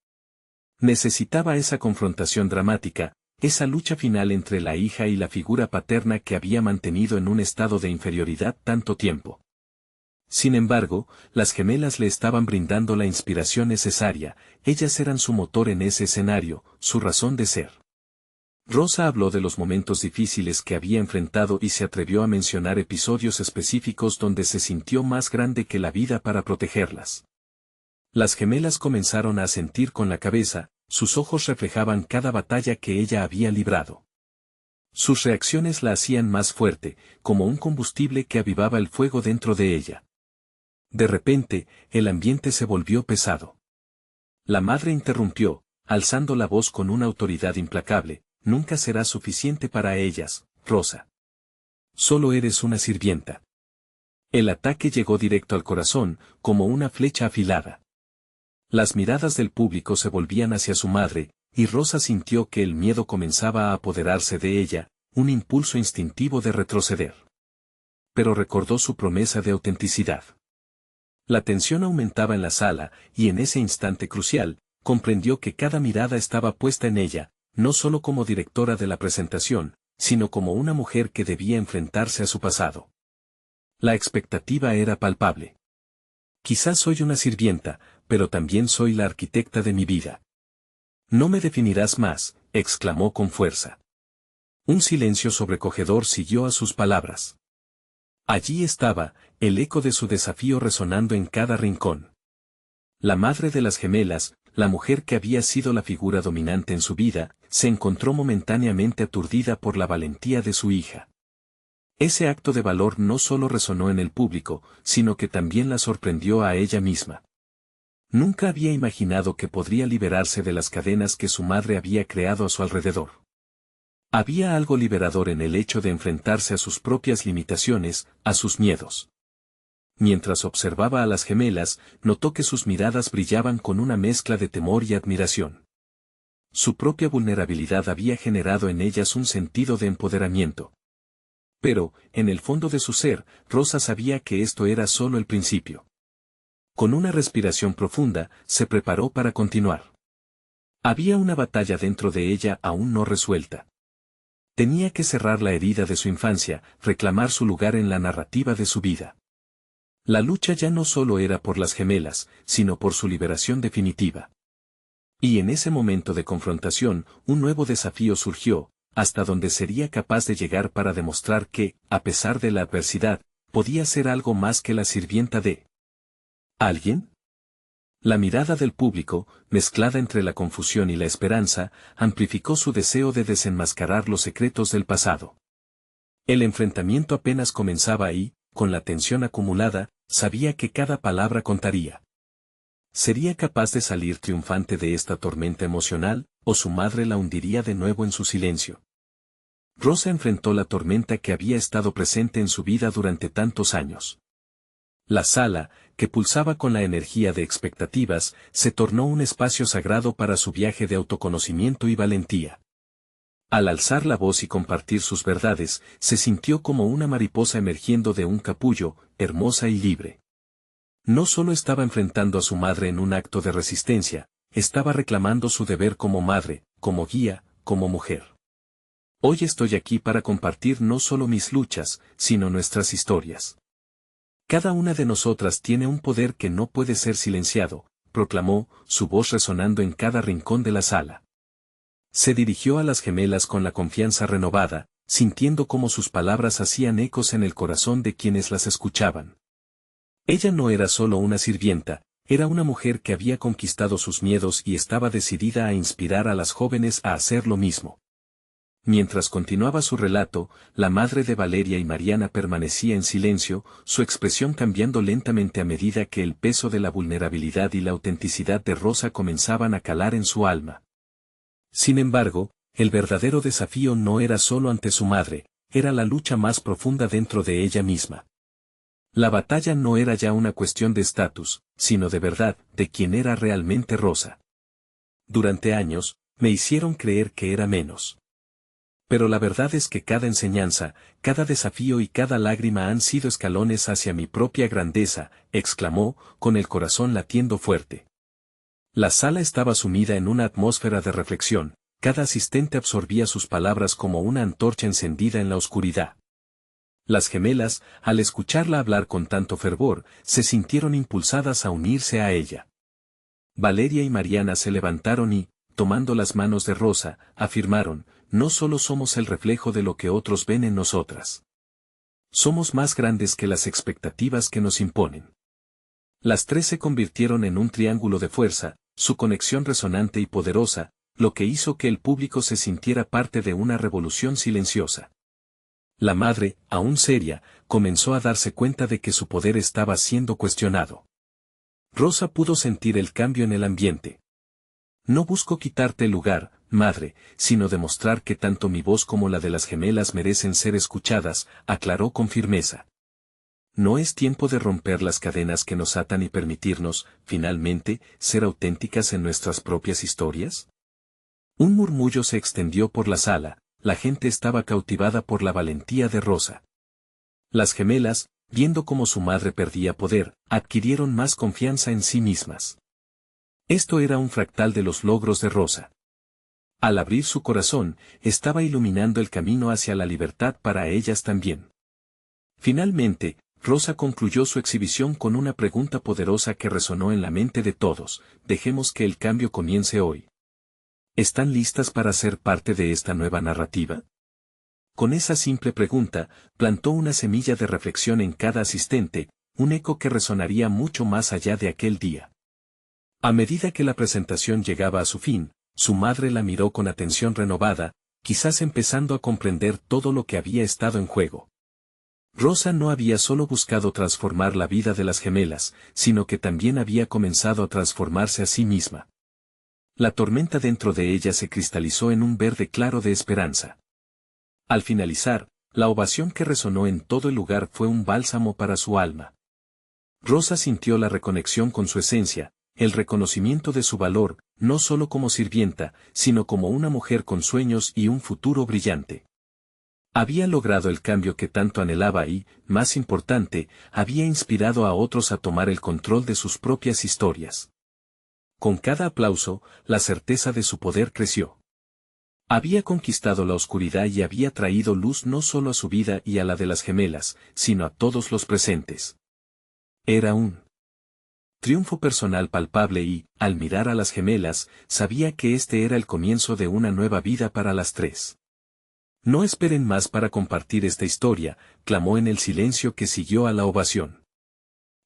Necesitaba esa confrontación dramática, esa lucha final entre la hija y la figura paterna que había mantenido en un estado de inferioridad tanto tiempo. Sin embargo, las gemelas le estaban brindando la inspiración necesaria, ellas eran su motor en ese escenario, su razón de ser. Rosa habló de los momentos difíciles que había enfrentado y se atrevió a mencionar episodios específicos donde se sintió más grande que la vida para protegerlas. Las gemelas comenzaron a asentir con la cabeza, sus ojos reflejaban cada batalla que ella había librado. Sus reacciones la hacían más fuerte, como un combustible que avivaba el fuego dentro de ella. De repente, el ambiente se volvió pesado. La madre interrumpió, alzando la voz con una autoridad implacable: nunca será suficiente para ellas, Rosa. Solo eres una sirvienta. El ataque llegó directo al corazón, como una flecha afilada. Las miradas del público se volvían hacia su madre, y Rosa sintió que el miedo comenzaba a apoderarse de ella, un impulso instintivo de retroceder. Pero recordó su promesa de autenticidad. La tensión aumentaba en la sala, y en ese instante crucial, comprendió que cada mirada estaba puesta en ella, no solo como directora de la presentación, sino como una mujer que debía enfrentarse a su pasado. La expectativa era palpable. Quizás soy una sirvienta, pero también soy la arquitecta de mi vida. No me definirás más, exclamó con fuerza. Un silencio sobrecogedor siguió a sus palabras. Allí estaba, el eco de su desafío resonando en cada rincón. La madre de las gemelas, la mujer que había sido la figura dominante en su vida, se encontró momentáneamente aturdida por la valentía de su hija. Ese acto de valor no solo resonó en el público, sino que también la sorprendió a ella misma. Nunca había imaginado que podría liberarse de las cadenas que su madre había creado a su alrededor. Había algo liberador en el hecho de enfrentarse a sus propias limitaciones, a sus miedos. Mientras observaba a las gemelas, notó que sus miradas brillaban con una mezcla de temor y admiración. Su propia vulnerabilidad había generado en ellas un sentido de empoderamiento. Pero, en el fondo de su ser, Rosa sabía que esto era solo el principio. Con una respiración profunda, se preparó para continuar. Había una batalla dentro de ella aún no resuelta. Tenía que cerrar la herida de su infancia, reclamar su lugar en la narrativa de su vida. La lucha ya no solo era por las gemelas, sino por su liberación definitiva. Y en ese momento de confrontación, un nuevo desafío surgió, hasta donde sería capaz de llegar para demostrar que, a pesar de la adversidad, podía ser algo más que la sirvienta de ¿alguien? La mirada del público, mezclada entre la confusión y la esperanza, amplificó su deseo de desenmascarar los secretos del pasado. El enfrentamiento apenas comenzaba y, con la tensión acumulada, sabía que cada palabra contaría. ¿Sería capaz de salir triunfante de esta tormenta emocional, o su madre la hundiría de nuevo en su silencio? Rosa enfrentó la tormenta que había estado presente en su vida durante tantos años. La sala, que pulsaba con la energía de expectativas, se tornó un espacio sagrado para su viaje de autoconocimiento y valentía. Al alzar la voz y compartir sus verdades, se sintió como una mariposa emergiendo de un capullo, hermosa y libre. No solo estaba enfrentando a su madre en un acto de resistencia, estaba reclamando su deber como madre, como guía, como mujer. Hoy estoy aquí para compartir no solo mis luchas, sino nuestras historias. Cada una de nosotras tiene un poder que no puede ser silenciado, proclamó, su voz resonando en cada rincón de la sala. Se dirigió a las gemelas con la confianza renovada, sintiendo cómo sus palabras hacían ecos en el corazón de quienes las escuchaban. Ella no era solo una sirvienta, era una mujer que había conquistado sus miedos y estaba decidida a inspirar a las jóvenes a hacer lo mismo. Mientras continuaba su relato, la madre de Valeria y Mariana permanecía en silencio, su expresión cambiando lentamente a medida que el peso de la vulnerabilidad y la autenticidad de Rosa comenzaban a calar en su alma. Sin embargo, el verdadero desafío no era solo ante su madre, era la lucha más profunda dentro de ella misma. La batalla no era ya una cuestión de estatus, sino de verdad, de quién era realmente Rosa. Durante años, me hicieron creer que era menos. Pero la verdad es que cada enseñanza, cada desafío y cada lágrima han sido escalones hacia mi propia grandeza, exclamó, con el corazón latiendo fuerte. La sala estaba sumida en una atmósfera de reflexión, cada asistente absorbía sus palabras como una antorcha encendida en la oscuridad. Las gemelas, al escucharla hablar con tanto fervor, se sintieron impulsadas a unirse a ella. Valeria y Mariana se levantaron y, tomando las manos de Rosa, afirmaron, no solo somos el reflejo de lo que otros ven en nosotras. Somos más grandes que las expectativas que nos imponen. Las tres se convirtieron en un triángulo de fuerza, su conexión resonante y poderosa, lo que hizo que el público se sintiera parte de una revolución silenciosa. La madre, aún seria, comenzó a darse cuenta de que su poder estaba siendo cuestionado. Rosa pudo sentir el cambio en el ambiente. No busco quitarte el lugar, madre, sino demostrar que tanto mi voz como la de las gemelas merecen ser escuchadas, aclaró con firmeza. ¿No es tiempo de romper las cadenas que nos atan y permitirnos, finalmente, ser auténticas en nuestras propias historias? Un murmullo se extendió por la sala, la gente estaba cautivada por la valentía de Rosa. Las gemelas, viendo cómo su madre perdía poder, adquirieron más confianza en sí mismas. Esto era un fractal de los logros de Rosa. Al abrir su corazón, estaba iluminando el camino hacia la libertad para ellas también. Finalmente, Rosa concluyó su exhibición con una pregunta poderosa que resonó en la mente de todos: dejemos que el cambio comience hoy. ¿Están listas para ser parte de esta nueva narrativa? Con esa simple pregunta, plantó una semilla de reflexión en cada asistente, un eco que resonaría mucho más allá de aquel día. A medida que la presentación llegaba a su fin, su madre la miró con atención renovada, quizás empezando a comprender todo lo que había estado en juego. Rosa no había solo buscado transformar la vida de las gemelas, sino que también había comenzado a transformarse a sí misma. La tormenta dentro de ella se cristalizó en un verde claro de esperanza. Al finalizar, la ovación que resonó en todo el lugar fue un bálsamo para su alma. Rosa sintió la reconexión con su esencia, el reconocimiento de su valor, no solo como sirvienta, sino como una mujer con sueños y un futuro brillante. Había logrado el cambio que tanto anhelaba y, más importante, había inspirado a otros a tomar el control de sus propias historias. Con cada aplauso, la certeza de su poder creció. Había conquistado la oscuridad y había traído luz no solo a su vida y a la de las gemelas, sino a todos los presentes. Era un triunfo personal palpable y, al mirar a las gemelas, sabía que este era el comienzo de una nueva vida para las tres. No esperen más para compartir esta historia, clamó en el silencio que siguió a la ovación.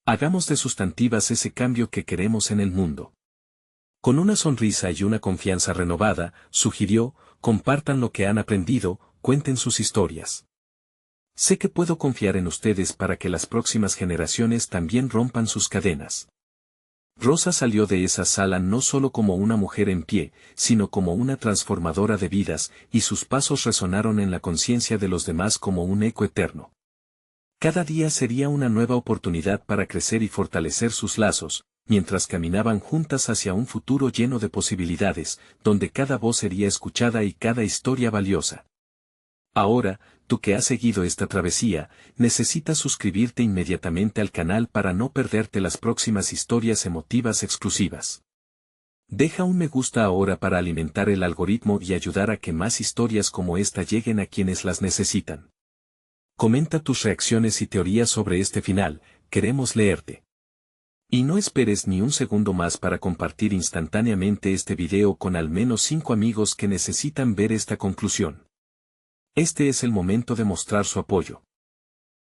Hagamos de sustantivas ese cambio que queremos en el mundo. Con una sonrisa y una confianza renovada, sugirió, compartan lo que han aprendido, cuenten sus historias. Sé que puedo confiar en ustedes para que las próximas generaciones también rompan sus cadenas. Rosa salió de esa sala no solo como una mujer en pie, sino como una transformadora de vidas, y sus pasos resonaron en la conciencia de los demás como un eco eterno. Cada día sería una nueva oportunidad para crecer y fortalecer sus lazos, mientras caminaban juntas hacia un futuro lleno de posibilidades, donde cada voz sería escuchada y cada historia valiosa. Ahora, tú que has seguido esta travesía, necesitas suscribirte inmediatamente al canal para no perderte las próximas historias emotivas exclusivas. Deja un me gusta ahora para alimentar el algoritmo y ayudar a que más historias como esta lleguen a quienes las necesitan. Comenta tus reacciones y teorías sobre este final, queremos leerte. Y no esperes ni un segundo más para compartir instantáneamente este video con al menos 5 amigos que necesitan ver esta conclusión. Este es el momento de mostrar su apoyo.